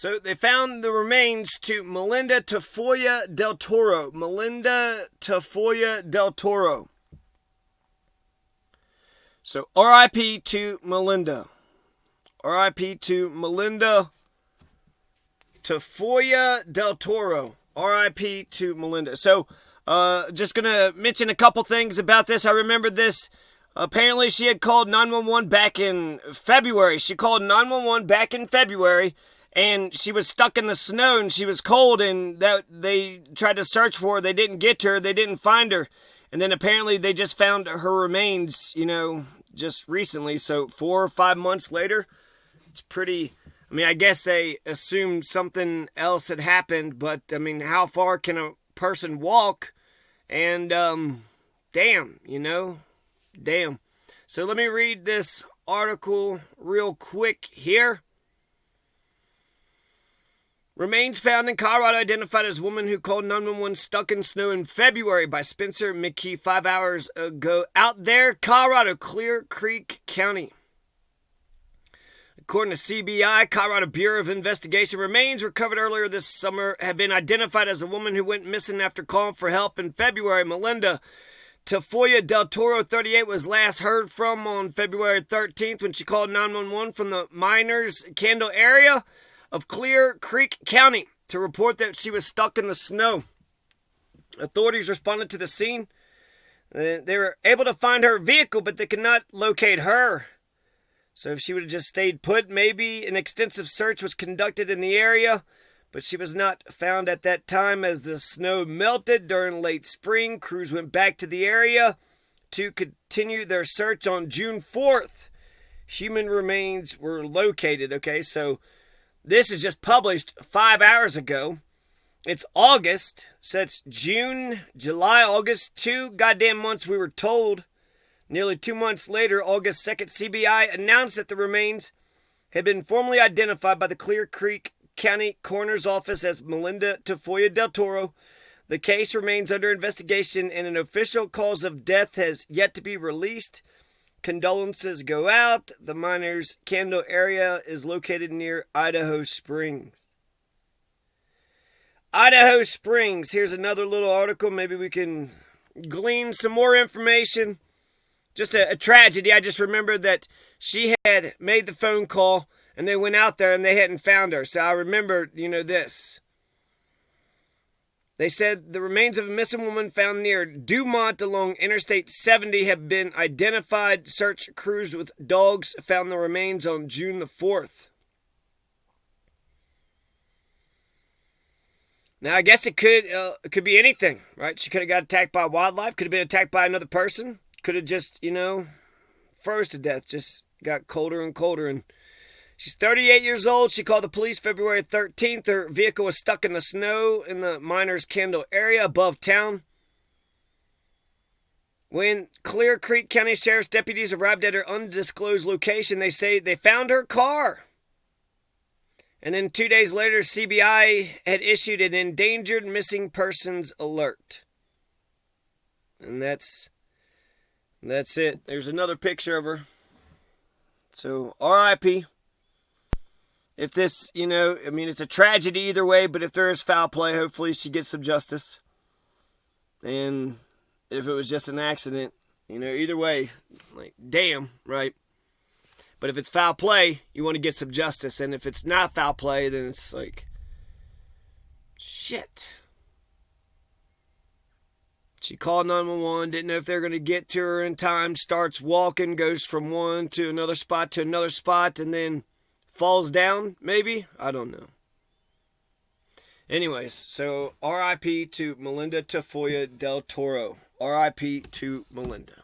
So they found the remains to Melinda Tafoya-Deltoro. Melinda Tafoya-Deltoro. So R.I.P. to Melinda. R.I.P. to Melinda Tafoya-Deltoro. R.I.P. to Melinda. So, just going to mention a couple things about this. I remember this. Apparently, she had called 911 back in February. She called 911 back in February, and she was stuck in the snow, and she was cold, and that they tried to search for her. They didn't get her. They didn't find her. And then apparently they just found her remains, just recently. So 4 or 5 months later, it's pretty... I guess they assumed something else had happened, but, how far can a person walk? And, damn. Damn. So let me read this article real quick here. Remains found in Colorado identified as woman who called 911 stuck in snow in February by Spencer McKee 5 hours ago. Out there, Colorado, Creak County. According to CBI, Colorado Bureau of Investigation, remains recovered earlier this summer have been identified as a woman who went missing after calling for help in February. Melinda Tafoya-Deltoro, 38, was last heard from on February 13th when she called 911 from the Miners Kendall area of Creak County to report that she was stuck in the snow. Authorities responded to the scene. They were able to find her vehicle, but they could not locate her. So if she would have just stayed put, maybe an extensive search was conducted in the area, but she was not found at that time as the snow melted during late spring. Crews went back to the area to continue their search on June 4th. Human remains were located. Okay, so this is just published 5 hours ago. It's August, so it's June, July, August, 2 goddamn months we were told. Nearly 2 months later, August 2nd, CBI announced that the remains had been formally identified by the Creak County Coroner's Office as Melinda Tafoya-Deltoro. The case remains under investigation and an official cause of death has yet to be released. Condolences go out. The Miners Kendall area is located near Idaho Springs. Idaho Springs. Here's another little article. Maybe we can glean some more information. Just a tragedy. I just remembered that she had made the phone call and they went out there and they hadn't found her. So I remembered, this. They said the remains of a missing woman found near Dumont along Interstate 70 have been identified. Search crews with dogs found the remains on June the 4th. Now, I guess it could be anything, right? She could have got attacked by wildlife. Could have been attacked by another person. Could have just, froze to death. Just got colder and colder. And she's 38 years old. She called the police February 13th. Her vehicle was stuck in the snow in the Miners Kendall area above town. When Creak County Sheriff's deputies arrived at her undisclosed location, they say they found her car. And then 2 days later, CBI had issued an endangered missing persons alert. And that's it. There's another picture of her. So, R.I.P. If this, it's a tragedy either way, but if there is foul play, hopefully she gets some justice. And if it was just an accident, either way, damn, right? But if it's foul play, you want to get some justice. And if it's not foul play, then it's shit. She called 911, didn't know if they were going to get to her in time, starts walking, goes from one to another spot, and then falls down, maybe? I don't know. Anyways, so R.I.P. to Melinda Tafoya-Deltoro. R.I.P. to Melinda.